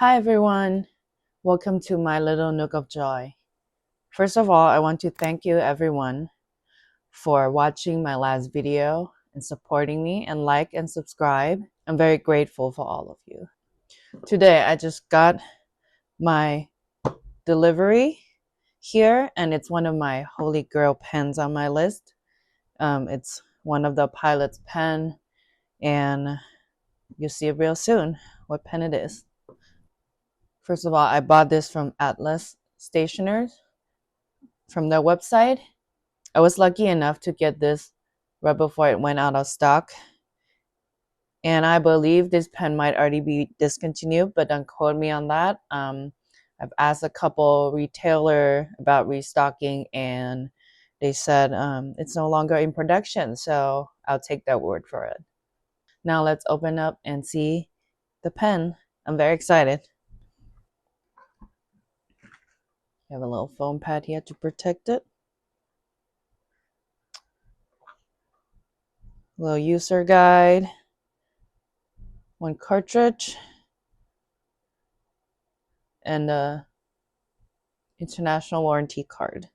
Hi everyone, welcome to my little nook of joy. First of all, I want to thank you everyone for watching my last video and supporting me, and like and subscribe. I'm very grateful for all of you. Today I just got my delivery here, and it's one of my holy grail pens on my list. It's one of the Pilot's pen, and you'll see it real soon what pen it is. First of all, I bought this from Atlas Stationers from their website. I was lucky enough to get this right before it went out of stock, and I believe this pen might already be discontinued, but don't quote me on that. I've asked a couple retailer about restocking, and they said it's no longer in production, so I'll take their word for it. Now let's open up and see the pen. I'm very excited. You have a little foam pad here to protect it. Little user guide. One cartridge. And a international warranty card.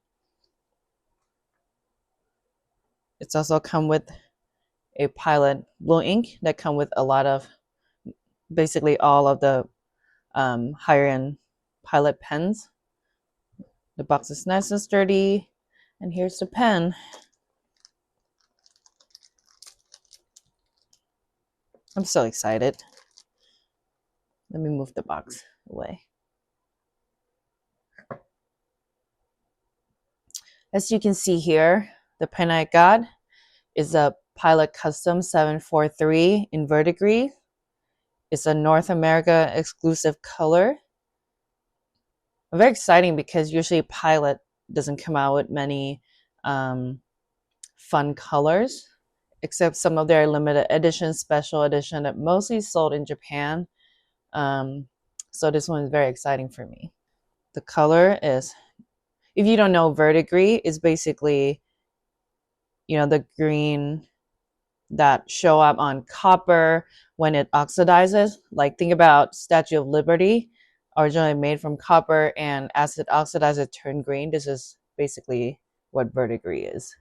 It's also come with a Pilot blue ink that come with a lot of, basically all of the higher end Pilot pens. The box is nice and sturdy, and here's the pen. I'm so excited. Let me move the box away. As you can see here, the pen I got is a Pilot Custom 743 in Verdigris. It's a North America exclusive color. Very exciting because usually Pilot doesn't come out with many fun colors, except some of their limited edition, special edition that mostly sold in Japan. So this one is very exciting for me. The color is, if you don't know, verdigris is basically, the green that show up on copper when it oxidizes. Like, think about Statue of Liberty, originally made from copper, and as it oxidizes, it turned green. This is basically what verdigris is.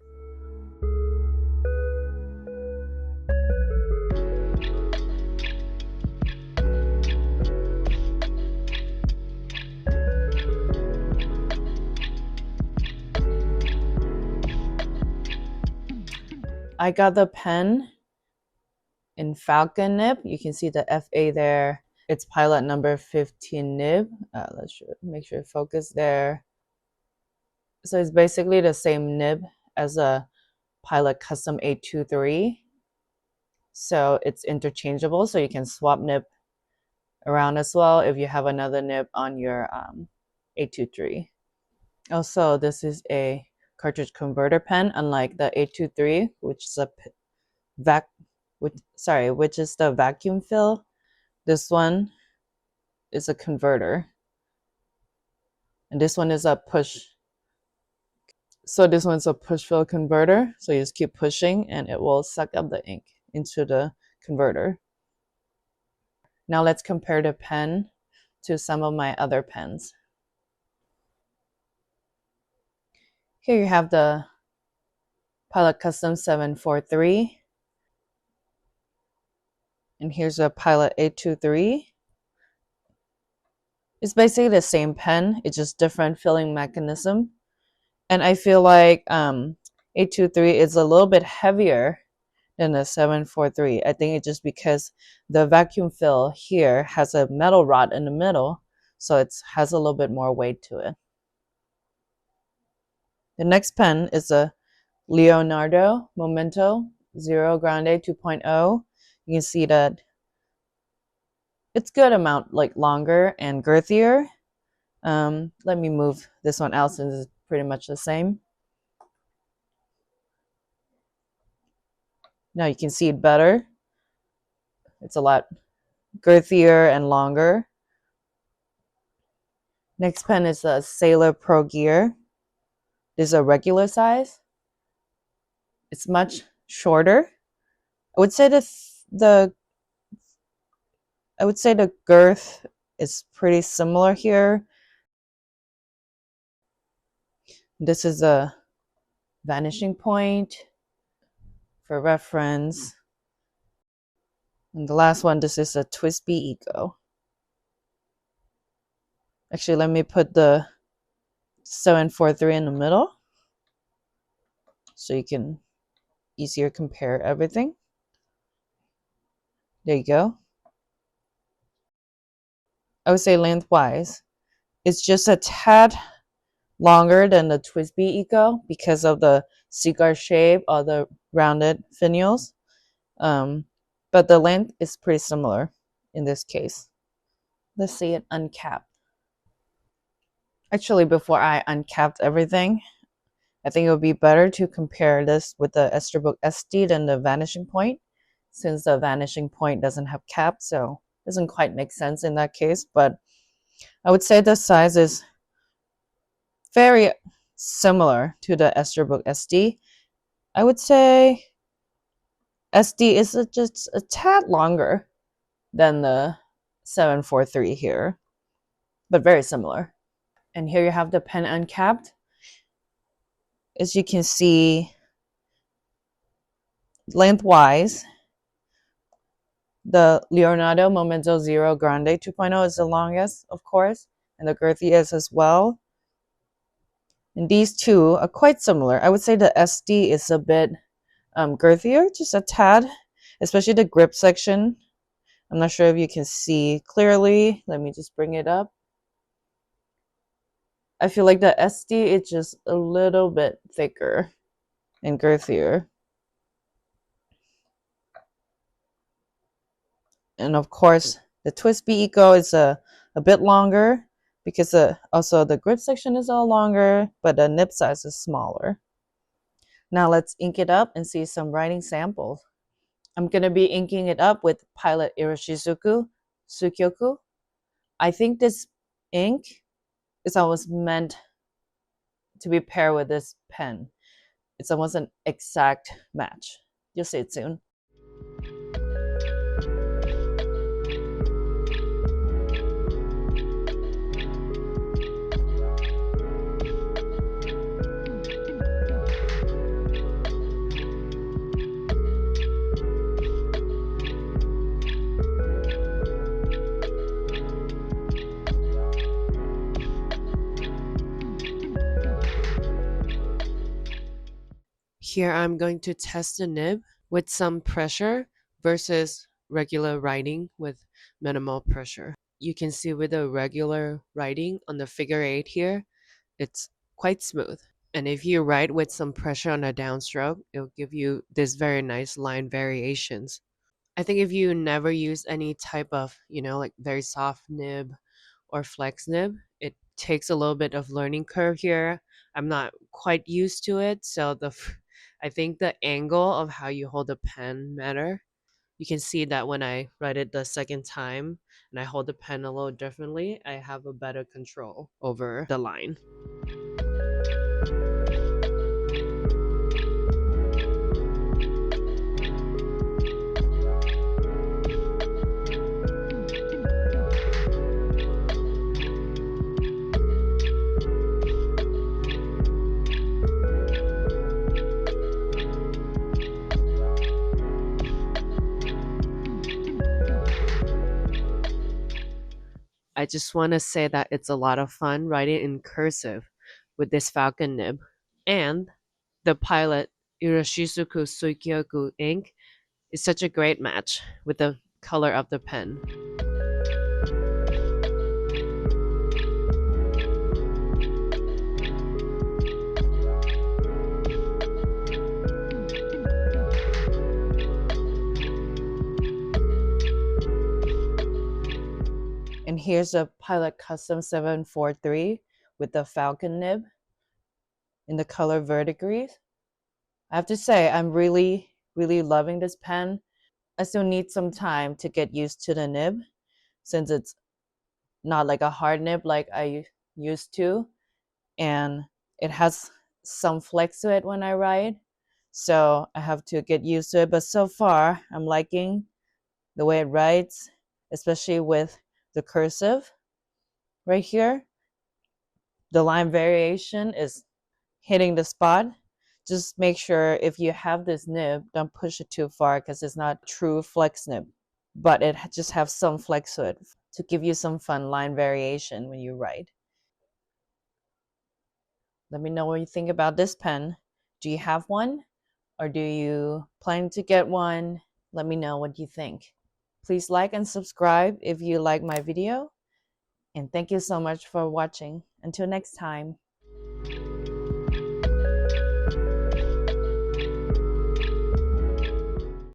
I got the pen in Falcon Nib. You can see the FA there. It's Pilot number 15 nib. Let's make sure it focus there. So it's basically the same nib as a Pilot Custom 823. So it's interchangeable, so you can swap nib around as well if you have another nib on your 823. Also, this is a cartridge converter pen, unlike the 823, which is a which is the vacuum fill. This one is a converter, and this one is a push. So this one's a push fill converter. So you just keep pushing, and it will suck up the ink into the converter. Now let's compare the pen to some of my other pens. Here you have the Pilot Custom 743. And here's a Pilot 823. It's basically the same pen, it's just different filling mechanism. And I feel like 823 is a little bit heavier than the 743. I think it's just because the vacuum fill here has a metal rod in the middle, so it has a little bit more weight to it. The next pen is a Leonardo Momento Zero Grande 2.0. You can see that it's good amount longer and girthier. Let me move this one out since it's pretty much the same. Now you can see it better. It's a lot girthier and longer. Next pen is a Sailor Pro Gear. This is a regular size. It's much shorter. I would say the girth is pretty similar here. This is a vanishing point for reference. And the last one, this is a Twisby Eco. Actually, let me put the 743 in the middle so you can easier compare everything. There you go. I would say lengthwise, it's just a tad longer than the Twisby Eco because of the cigar shape or the rounded finials. But the length is pretty similar in this case. Let's see it uncapped. Actually, before I uncapped everything, I think it would be better to compare this with the Esterbrook SD than the Vanishing Point, since the Vanishing Point doesn't have cap, so it doesn't quite make sense in that case. But I would say the size is very similar to the Esterbrook SD. I would say SD is just a tad longer than the 743 here, but very similar. And here you have the pen uncapped. As you can see, lengthwise, the Leonardo Momento Zero Grande 2.0 is the longest, of course, and the girthiest as well. And these two are quite similar. I would say the SD is a bit girthier, just a tad, especially the grip section. I'm not sure if you can see clearly. Let me just bring it up. I feel like the SD is just a little bit thicker and girthier. And of course, the Twisby Eco is a bit longer because also the grip section is all longer, but the nib size is smaller. Now let's ink it up and see some writing samples. I'm going to be inking it up with Pilot Iroshizuku Tsukyoku. I think this ink is almost meant to be paired with this pen. It's almost an exact match. You'll see it soon. Here I'm going to test the nib with some pressure versus regular writing with minimal pressure. You can see with the regular writing on the figure 8 here, it's quite smooth. And if you write with some pressure on a downstroke, it'll give you this very nice line variations. I think if you never use any type of, like very soft nib or flex nib, it takes a little bit of learning curve here. I'm not quite used to it, so I think the angle of how you hold the pen matter. You can see that when I write it the second time and I hold the pen a little differently, I have a better control over the line. I just want to say that it's a lot of fun writing in cursive with this Falcon nib. And the Pilot Iroshizuku Suikyoku ink is such a great match with the color of the pen. And here's a Pilot Custom 743 with the Falcon nib in the color Verdigris. I have to say, I'm really, really loving this pen. I still need some time to get used to the nib since it's not like a hard nib like I used to. And it has some flex to it when I write. So I have to get used to it. But so far, I'm liking the way it writes, especially with the cursive right here, the line variation is hitting the spot. Just make sure if you have this nib, don't push it too far because it's not true flex nib, but it just have some flex to it to give you some fun line variation when you write. Let me know what you think about this pen. Do you have one, or do you plan to get one? Let me know what you think. Please like and subscribe if you like my video, and thank you so much for watching. Until next time.